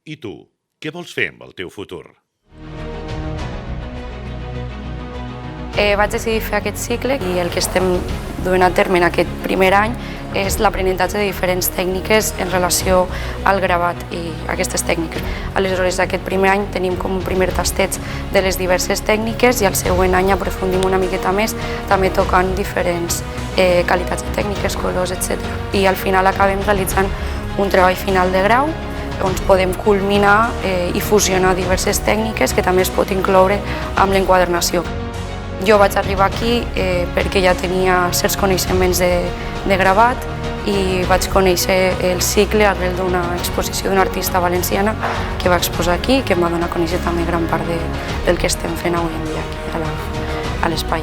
I tu, què vols fer amb el teu futur? Vaig decidir fer aquest cicle i el que estem duent a terme en aquest primer any és l'aprenentatge de diferents tècniques en relació al gravat i aquestes tècniques. Aleshores, aquest primer any tenim com un primer tasteig de les diverses tècniques i al següent any aprofundim una miqueta més, també tocant diferents qualitats de tècniques, colors, etc. I al final acabem realitzant un treball final de grau on podem culminar i fusionar diverses tècniques que també es pot incloure amb l'enquadernació. Jo vaig arribar aquí perquè ja tenia certs coneixements de gravat i vaig conèixer el cicle arrel d'una exposició d'una artista valenciana que va exposar aquí i que em va donar a conèixer també gran part del que estem fent avui en dia aquí a l'espai.